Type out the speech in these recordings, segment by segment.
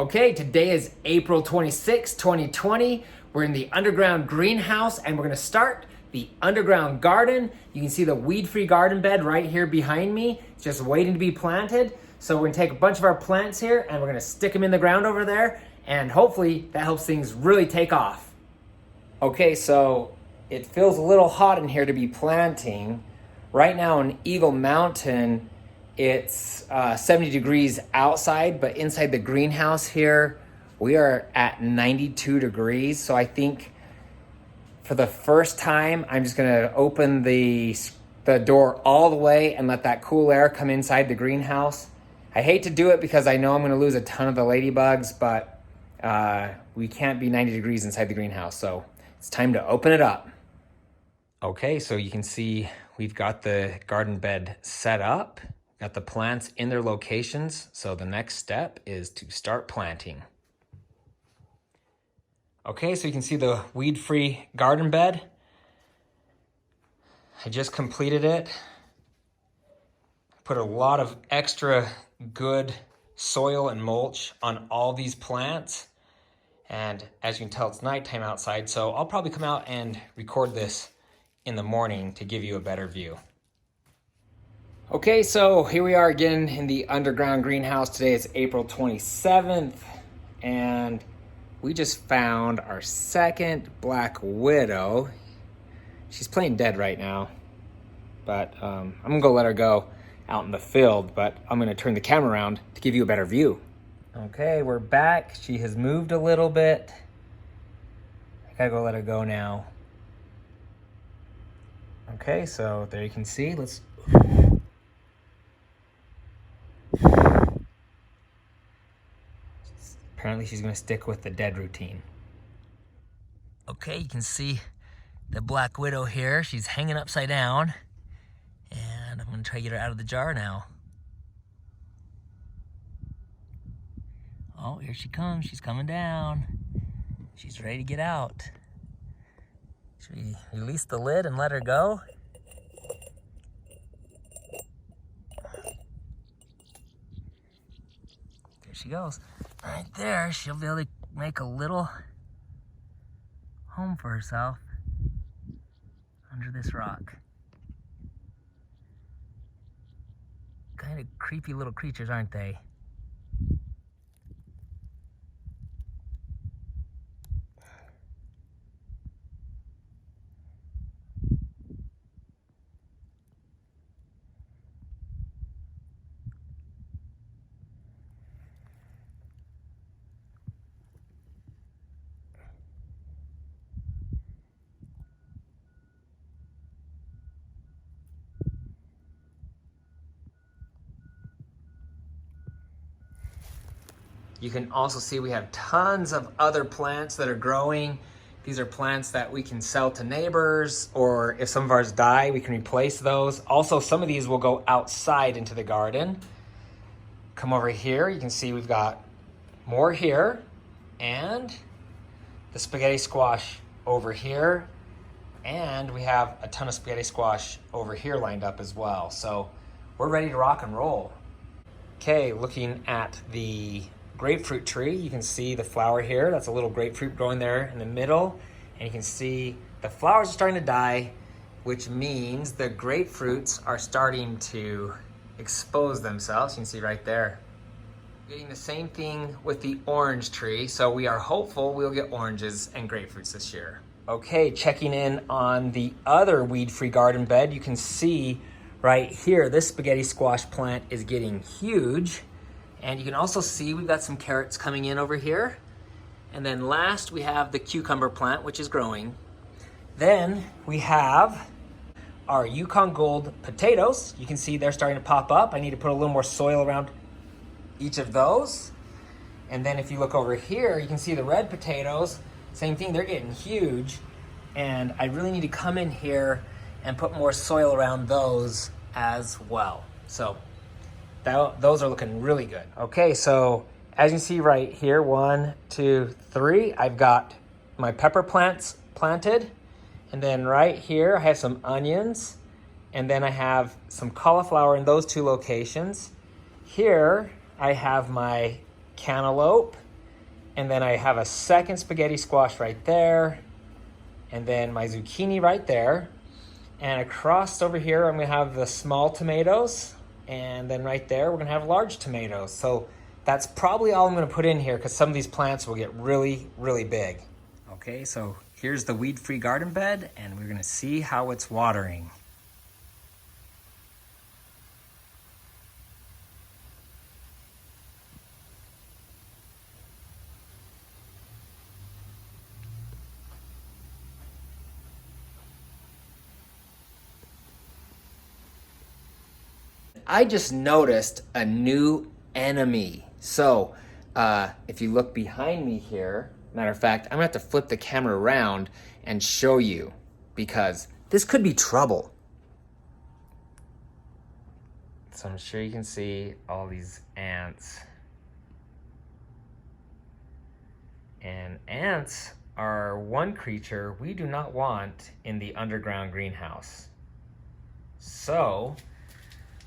Okay, today is April 26, 2020. We're in the underground greenhouse and we're gonna start the underground garden. You can see the weed-free garden bed right here behind me. It's just waiting to be planted. So we're gonna take a bunch of our plants here and we're gonna stick them in the ground over there, and hopefully that helps things really take off. Okay, so it feels a little hot in here to be planting. Right now in Eagle Mountain, it's 70 degrees outside, but inside the greenhouse here, we are at 92 degrees. So I think for the first time, I'm just gonna open the door all the way and let that cool air come inside the greenhouse. I hate to do it because I know I'm gonna lose a ton of the ladybugs, but we can't be 90 degrees inside the greenhouse. So it's time to open it up. Okay, so you can see we've got the garden bed set up. Got the plants in their locations, so the next step is to start planting. Okay, so you can see the weed-free garden bed. I just completed it. Put a lot of extra good soil and mulch on all these plants. And as you can tell, it's nighttime outside, so I'll probably come out and record this in the morning to give you a better view. Okay, so here we are again in the underground greenhouse. Today is April 27th, and we just found our second black widow. She's playing dead right now, but I'm gonna go let her go out in the field, but I'm gonna turn the camera around to give you a better view. Okay, we're back. She has moved a little bit. I gotta go let her go now. Okay, so there you can see, Apparently she's gonna stick with the dead routine. Okay, you can see the black widow here. She's hanging upside down, and I'm gonna try to get her out of the jar now. Oh, here she comes. She's coming down. She's ready to get out. Should we release the lid and let her go? There she goes. Right there, she'll be able to make a little home for herself under this rock. Kind of creepy little creatures, aren't they? You can also see we have tons of other plants that are growing. These are plants that we can sell to neighbors, or if some of ours die, we can replace those. Also, some of these will go outside into the garden. Come over here, you can see we've got more here, and the spaghetti squash over here, and we have a ton of spaghetti squash over here lined up as well. So we're ready to rock and roll. Okay, looking at the grapefruit tree, you can see the flower here. That's a little grapefruit growing there in the middle, and you can see the flowers are starting to die, which means the grapefruits are starting to expose themselves. You can see right there. Getting the same thing with the orange tree, so we are hopeful we'll get oranges and grapefruits this year. Okay, checking in on the other weed-free garden bed, you can see right here, this spaghetti squash plant is getting huge. And you can also see we've got some carrots coming in over here. And then last we have the cucumber plant, which is growing. Then we have our Yukon Gold potatoes. You can see they're starting to pop up. I need to put a little more soil around each of those. And then if you look over here, you can see the red potatoes. Same thing, they're getting huge. And I really need to come in here and put more soil around those as well. So those are looking really good. Okay, so as you see right here, 1, 2, 3, I've got my pepper plants planted. And then right here, I have some onions. And then I have some cauliflower in those two locations. Here, I have my cantaloupe. And then I have a second spaghetti squash right there. And then my zucchini right there. And across over here, I'm gonna have the small tomatoes. And then right there, we're gonna have large tomatoes. So that's probably all I'm gonna put in here because some of these plants will get really, really big. Okay, so here's the weed-free garden bed, and we're gonna see how it's watering. I just noticed a new enemy. So if you look behind me here, matter of fact, I'm gonna have to flip the camera around and show you because this could be trouble. So I'm sure you can see all these ants. And ants are one creature we do not want in the underground greenhouse. So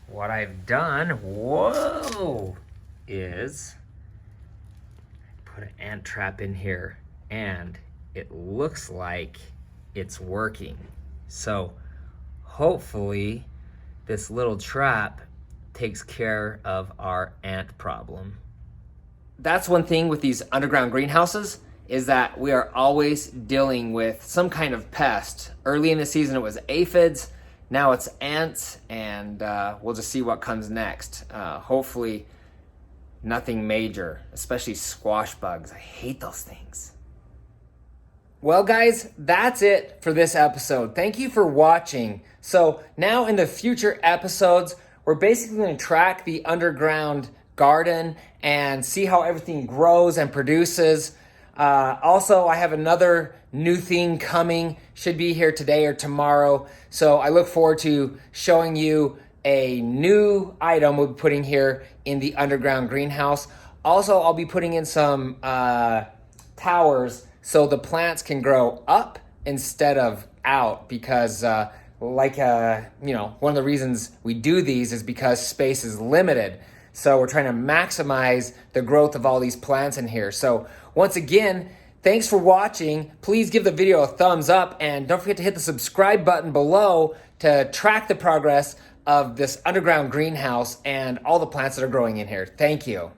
what I've done, whoa, is put an ant trap in here, and it looks like it's working. So hopefully this little trap takes care of our ant problem. That's one thing with these underground greenhouses is that we are always dealing with some kind of pest. Early in the season it was aphids. Now it's ants, and we'll just see what comes next. Hopefully nothing major, especially squash bugs. I hate those things. Well, guys, that's it for this episode. Thank you for watching. So now in the future episodes, we're basically going to track the underground garden and see how everything grows and produces. Also, I have another new thing coming, should be here today or tomorrow. So I look forward to showing you a new item we'll be putting here in the underground greenhouse. Also, I'll be putting in some towers so the plants can grow up instead of out because one of the reasons we do these is because space is limited. So we're trying to maximize the growth of all these plants in here. So once again, thanks for watching. Please give the video a thumbs up and don't forget to hit the subscribe button below to track the progress of this underground greenhouse and all the plants that are growing in here. Thank you.